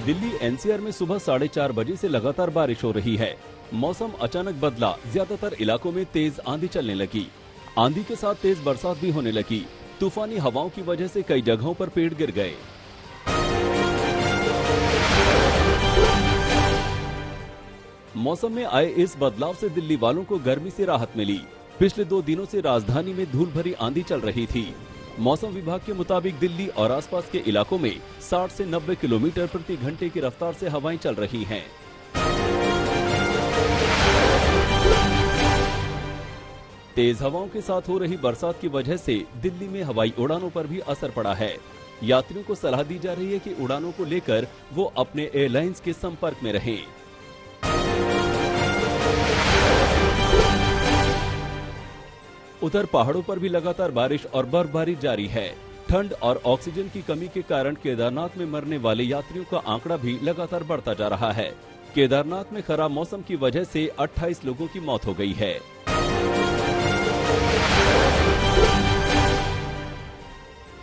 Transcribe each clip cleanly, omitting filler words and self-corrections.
Delhi NCR में सुबह 4:30 बजे से लगातार बारिश हो रही है। मौसम अचानक बदला, ज्यादातर इलाकों में तेज आंधी चलने लगी। आंधी के साथ तेज बरसात भी होने लगी। तूफानी हवाओं की वजह से कई जगहों पर पेड़ गिर गए। मौसम में आए इस बदलाव से दिल्ली वालों को गर्मी से राहत मिली। पिछले 2 दिनों से राजधानी में धूल भरी आंधी चल रही थी। मौसम विभाग के मुताबिक दिल्ली और आसपास के इलाकों में 60 से 90 किलोमीटर प्रति घंटे की रफ्तार से हवाएं चल रही हैं। तेज हवाओं के साथ हो रही बरसात की वजह से दिल्ली में हवाई उड़ानों पर भी असर पड़ा है। यात्रियों को सलाह दी जा रही है कि उड़ानों को लेकर वो अपने एयरलाइंस के संपर्क में रहें। उधर पहाड़ों पर भी लगातार बारिश और बर्फबारी जारी है। ठंड और ऑक्सीजन की कमी के कारण केदारनाथ में मरने वाले यात्रियों का आंकड़ा भी लगातार बढ़ता जा रहा है। केदारनाथ में खराब मौसम की वजह से 28 लोगों की मौत हो गई है।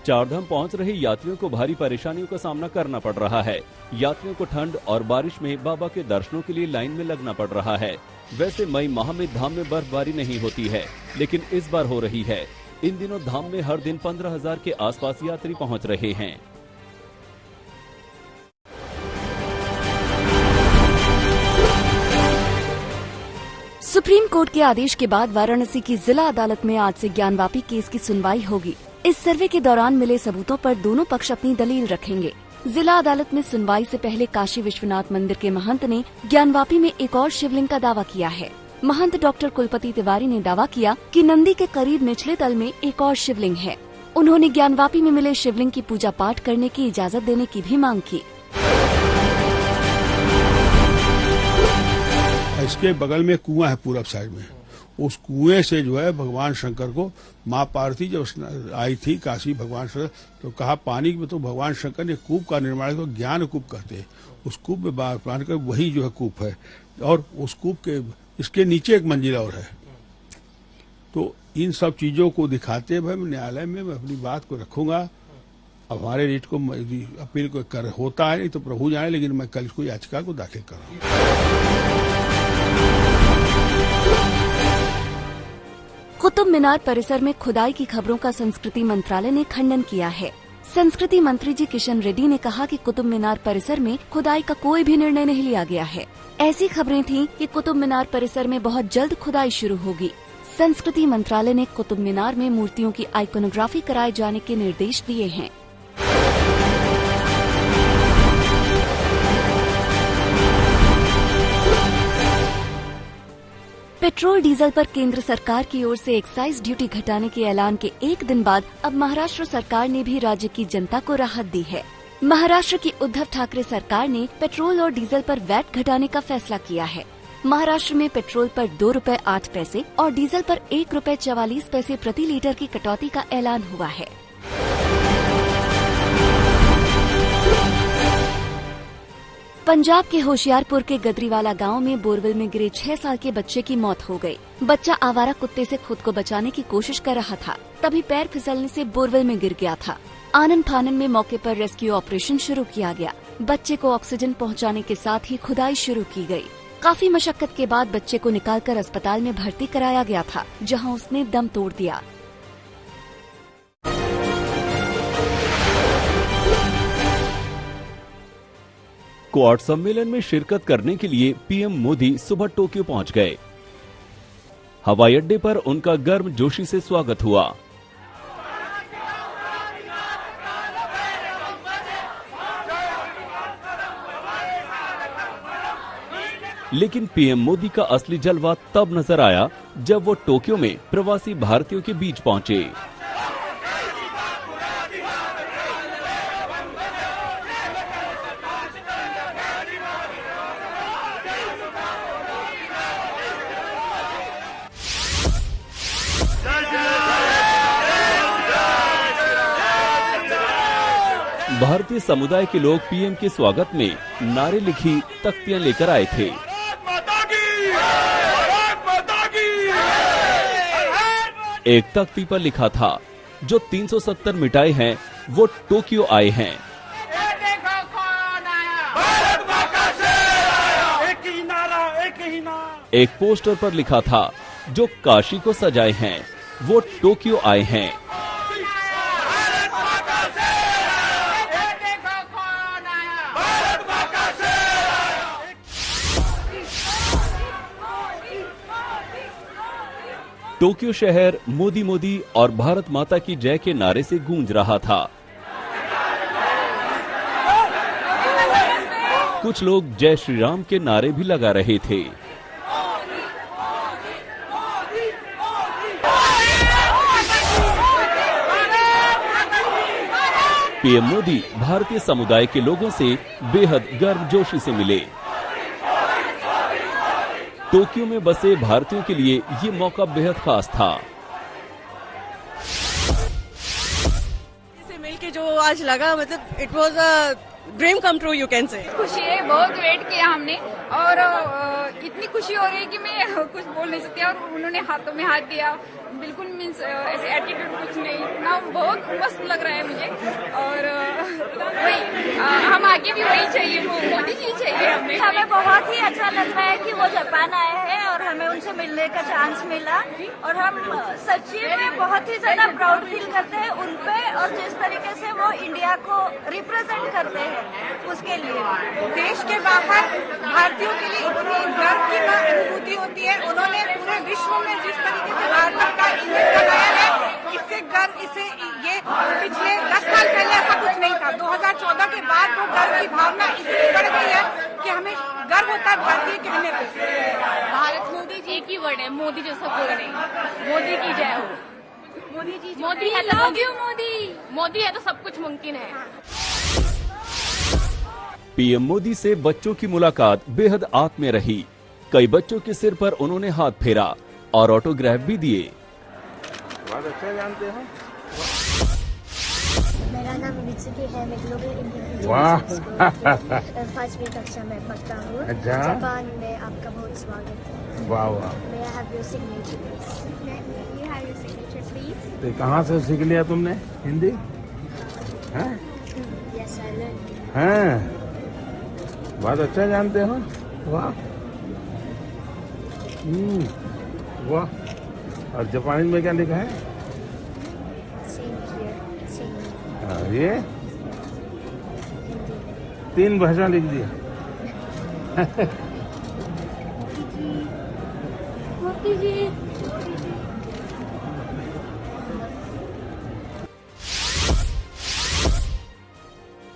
चारधाम पहुंच रहे यात्रियों को भारी परेशानियों का सामना करना पड़ रहा है। यात्रियों को ठंड और बारिश में बाबा के दर्शनों के लिए लाइन में लगना पड़ रहा है। वैसे मई माह में धाम में बर्फबारी नहीं होती है, लेकिन इस बार हो रही है। इन दिनों धाम में हर दिन 15,000 के आसपास यात्री पहुंच रहे हैं। सुप्रीम कोर्ट के आदेश के बाद वाराणसी की जिला अदालत में आज से ज्ञानवापी केस की सुनवाई होगी। इस सर्वे के दौरान मिले सबूतों पर दोनों पक्ष अपनी दलील रखेंगे। जिला अदालत में सुनवाई से पहले काशी विश्वनाथ मंदिर के महंत ने ज्ञानवापी में एक और शिवलिंग का दावा किया है। महंत डॉक्टर कुलपति तिवारी ने दावा किया कि नंदी के करीब निचले तल में एक और शिवलिंग है। उन्होंने ज्ञानवापी में मिले शिवलिंग की पूजा पाठ करने की इजाजत देने की भी मांग की। इसके बगल में कुआं है पूरब साइड में। उस कुएं से जो है भगवान शंकर को माँ पार्वती जब आई थी काशी भगवान शंकर, तो कहा पानी में, तो भगवान शंकर ने कूप का निर्माण किया, ज्ञान कूप कहते हैं। उस कूप में पानी कर वही जो है कूप है, और उस कूप के इसके नीचे एक मंजिल और है। तो इन सब चीजों को दिखाते हुए न्यायालय में मैं अपनी बात को रखूंगा। अब हमारे रीट को अपील को कर होता है, नहीं तो प्रभु जाने, लेकिन मैं कल इसको याचिका को दाखिल करूंगा। कुतुब मीनार परिसर में खुदाई की खबरों का संस्कृति मंत्रालय ने खंडन किया है। संस्कृति मंत्री जी किशन रेड्डी ने कहा कि कुतुब मीनार परिसर में खुदाई का कोई भी निर्णय नहीं लिया गया है। ऐसी खबरें थीं कि कुतुब मीनार परिसर में बहुत जल्द खुदाई शुरू होगी। संस्कृति मंत्रालय ने कुतुब मीनार में मूर्तियों की आइकोनोग्राफी कराए जाने के निर्देश दिए हैं। पेट्रोल डीजल पर केंद्र सरकार की ओर से एक्साइज ड्यूटी घटाने के ऐलान के एक दिन बाद अब महाराष्ट्र सरकार ने भी राज्य की जनता को राहत दी है। महाराष्ट्र की उद्धव ठाकरे सरकार ने पेट्रोल और डीजल पर वैट घटाने का फैसला किया है। महाराष्ट्र में पेट्रोल पर 2 रुपए 8 पैसे और डीजल पर 1 रुपए 44 पैसे प्रति लीटर की कटौती का ऐलान हुआ है। पंजाब के होशियारपुर के गदरीवाला गांव में बोरवेल में गिरे 6 साल के बच्चे की मौत हो गई। बच्चा आवारा कुत्ते से खुद को बचाने की कोशिश कर रहा था, तभी पैर फिसलने से बोरवेल में गिर गया था। आनन फानन में मौके पर रेस्क्यू ऑपरेशन शुरू किया गया। बच्चे को ऑक्सीजन पहुंचाने के साथ ही खुदाई शुरू की गई। काफी मशक्कत के बाद बच्चे को निकालकर अस्पताल में भर्ती कराया गया था, जहां उसने दम तोड़ दिया। क्वाड सम्मेलन में शिरकत करने के लिए पीएम मोदी सुबह टोक्यो पहुंच गए। हवाई अड्डे पर उनका गर्मजोशी से स्वागत हुआ। लेकिन पीएम मोदी का असली जलवा तब नजर आया जब वो टोक्यो में प्रवासी भारतीयों के बीच पहुंचे। भारतीय समुदाय के लोग पीएम के स्वागत में नारे लिखी तख्तियां लेकर आए थे। एक तख्ती पर लिखा था, जो 370 मिटाए हैं वो टोक्यो आए हैं। एक पोस्टर पर लिखा था, जो काशी को सजाए हैं वो टोक्यो आए हैं। टोक्यो शहर मोदी मोदी और भारत माता की जय के नारे से गूंज रहा था। कुछ लोग जय श्री राम के नारे भी लगा रहे थे। पीएम मोदी भारतीय समुदाय के लोगों से बेहद गर्मजोशी से मिले। टोक्यो में बसे भारतीयों के लिए ये मौका बेहद खास था। इसे मिलके जो आज लगा, मतलब it was a dream come true, you can say. खुशी है, बहुत वेट किया हमने और इतनी खुशी हो रही है कि मैं कुछ बोल नहीं सकती। और उन्होंने हाथों में हाथ दिया, बिल्कुल मीन्स ऐसे एटीट्यूड कुछ नहीं ना, बहुत मस्त लग रहा है मुझे। और वही हम आगे भी वही चाहिए, वो मोदी जी चाहिए हमें। हमें बहुत ही अच्छा लग रहा है कि वो जापान आए हैं और हमें उनसे मिलने का चांस मिला, और हम सच्ची में बहुत ही ज्यादा प्राउड फील करते हैं उन पे, और जिस तरीके से वो इंडिया को रिप्रेजेंट करते हैं उसके लिए। देश के बाहर भारतीयों के लिए इतनी गर्व की अनुभूति होती है। उन्होंने पूरे विश्व में जिस तरीके से भारत का इमेज बनाया है, इससे गर्व, इसे ये पिछले 10 साल पहले ऐसा कुछ नहीं था। 2014 के बाद वो गर्व की भावना इतनी बढ़ गई है कि हमें गर्व होता है भारतीय कहने पे। भारत मोदी जी एक ही वर्ड है, मोदी जैसा कोई नहीं। मोदी की जय हो। मोदी जी, मोदी है तो मोदी है तो सब कुछ मुमकिन है। पीएम मोदी से बच्चों की मुलाकात बेहद आत्मीय रही। कई बच्चों के सिर पर उन्होंने हाथ फेरा और ऑटोग्राफ भी दिए। बहुत अच्छा जानते हो। मेरा नाम मित्सुकी है, मैं ग्लोबल इंडियन वाह। 5वीं कक्षा में पढ़ता हूँ। अच्छा। जापान में आपका बहुत स्वागत है। वाह वाह। May I have your signature, please? May you have your signature, please? तो कहाँ से सीख लिया तुमने हिंदी? हैं? Yes, I learned. हैं? बहुत अच्छा जानते हो। वाह। वाह। और जापानी में क्या लिखा है? Same here, same. हाँ, ये 3 भाषा लिख दिया। मोदी जी।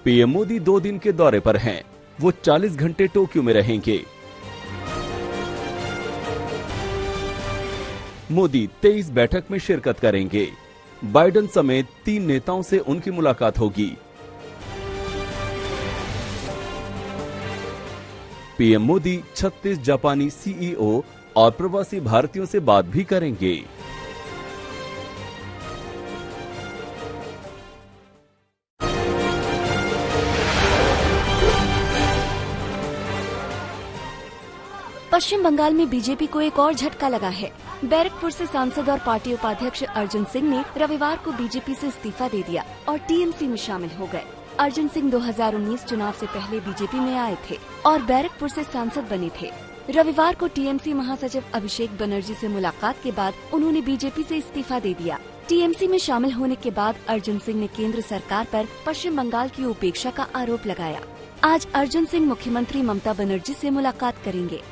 पीएम मोदी 2 दिन के दौरे पर हैं। वो 40 घंटे टोक्यो में रहेंगे। मोदी 23 बैठक में शिरकत करेंगे। बाइडेन समेत 3 नेताओं से उनकी मुलाकात होगी। पीएम मोदी 36 जापानी सीईओ और प्रवासी भारतीयों से बात भी करेंगे। पश्चिम बंगाल में बीजेपी को एक और झटका लगा है। बैरकपुर से सांसद और पार्टी उपाध्यक्ष अर्जुन सिंह ने रविवार को बीजेपी से इस्तीफा दे दिया और टीएमसी में शामिल हो गए। अर्जुन सिंह 2019 चुनाव से पहले बीजेपी में आए थे और बैरकपुर से सांसद बने थे। रविवार को टीएमसी महासचिव अभिषेक बनर्जी से मुलाकात के बाद उन्होंने बीजेपी से इस्तीफा दे दिया। टीएमसी में शामिल होने के बाद अर्जुन सिंह ने केंद्र सरकार पर पश्चिम बंगाल की उपेक्षा का आरोप लगाया। आज अर्जुन सिंह मुख्यमंत्री ममता बनर्जी से मुलाकात करेंगे।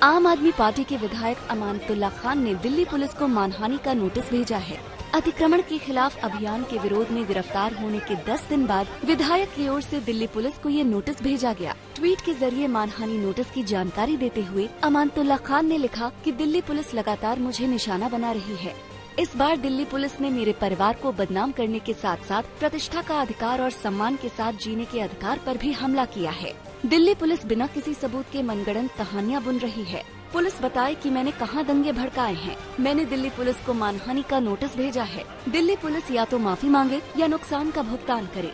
आम आदमी पार्टी के विधायक अमानतुल्ला खान ने दिल्ली पुलिस को मानहानि का नोटिस भेजा है। अतिक्रमण के खिलाफ अभियान के विरोध में गिरफ्तार होने के 10 दिन बाद विधायक की ओर से दिल्ली पुलिस को ये नोटिस भेजा गया। ट्वीट के जरिए मानहानि नोटिस की जानकारी देते हुए अमानतुल्ला खान ने लिखा कि दिल्ली पुलिस लगातार मुझे निशाना बना रही है। इस बार दिल्ली पुलिस ने मेरे परिवार को बदनाम करने के साथ साथ प्रतिष्ठा का अधिकार और सम्मान के साथ जीने के अधिकार पर भी हमला किया है। दिल्ली पुलिस बिना किसी सबूत के मनगढ़ंत कहानियां बुन रही है। पुलिस बताए कि मैंने कहां दंगे भड़काए हैं। मैंने दिल्ली पुलिस को मानहानि का नोटिस भेजा है। दिल्ली पुलिस या तो माफी मांगे या नुकसान का भुगतान करे।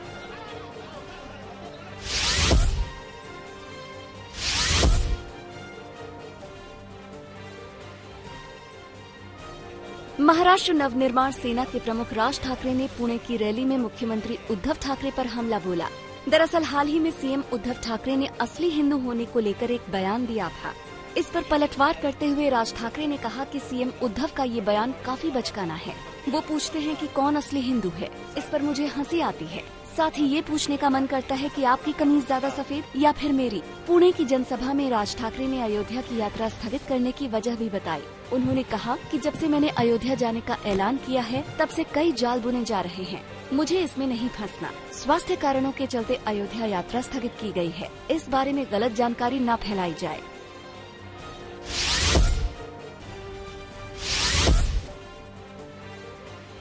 महाराष्ट्र नवनिर्माण सेना के प्रमुख राज ठाकरे ने पुणे की रैली में मुख्यमंत्री उद्धव ठाकरे पर हमला बोला। दरअसल हाल ही में सीएम उद्धव ठाकरे ने असली हिंदू होने को लेकर एक बयान दिया था। इस पर पलटवार करते हुए राज ठाकरे ने कहा कि सीएम उद्धव का ये बयान काफी बचकाना है। वो पूछते हैं कि कौन असली हिंदू है। इस पर मुझे हंसी आती है। साथ ही ये पूछने का मन करता है कि आपकी कमीज ज्यादा सफेद या फिर मेरी। पुणे की जनसभा में राज ठाकरे ने अयोध्या की यात्रा स्थगित करने की वजह भी बताई। उन्होंने कहा कि जब से मैंने अयोध्या जाने का ऐलान किया है तब से कई जाल बुने जा रहे हैं। मुझे इसमें नहीं फंसना। स्वास्थ्य कारणों के चलते अयोध्या यात्रा स्थगित की गई है। इस बारे में गलत जानकारी न फैलाई जाए।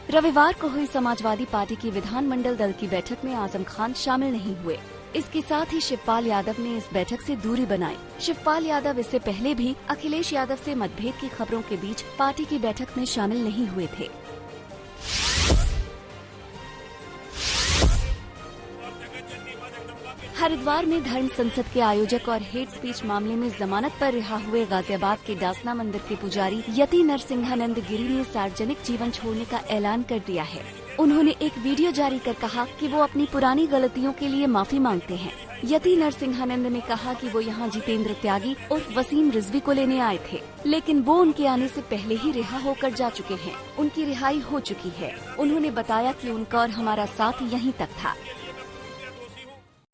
रविवार को हुई समाजवादी पार्टी की विधानमंडल दल की बैठक में आजम खान शामिल नहीं हुए। इसके साथ ही शिवपाल यादव ने इस बैठक से दूरी बनाई। शिवपाल यादव इससे पहले भी अखिलेश यादव से मतभेद की खबरों के बीच पार्टी की बैठक में शामिल नहीं हुए थे। हरिद्वार में धर्म संसद के आयोजक और हेट स्पीच मामले में जमानत पर रिहा हुए गाजियाबाद के डासना मंदिर के पुजारी यति नरसिंहानंद गिरी ने सार्वजनिक जीवन छोड़ने का ऐलान कर दिया है। उन्होंने एक वीडियो जारी कर कहा कि वो अपनी पुरानी गलतियों के लिए माफी मांगते हैं। यति नरसिंहानंद ने कहा कि वो यहाँ जितेंद्र त्यागी और वसीम रिजवी को लेने आए थे, लेकिन वो उनके आने से पहले ही रिहा होकर जा चुके हैं। उनकी रिहाई हो चुकी है। उन्होंने बताया कि उनका और हमारा साथ यहीं तक था।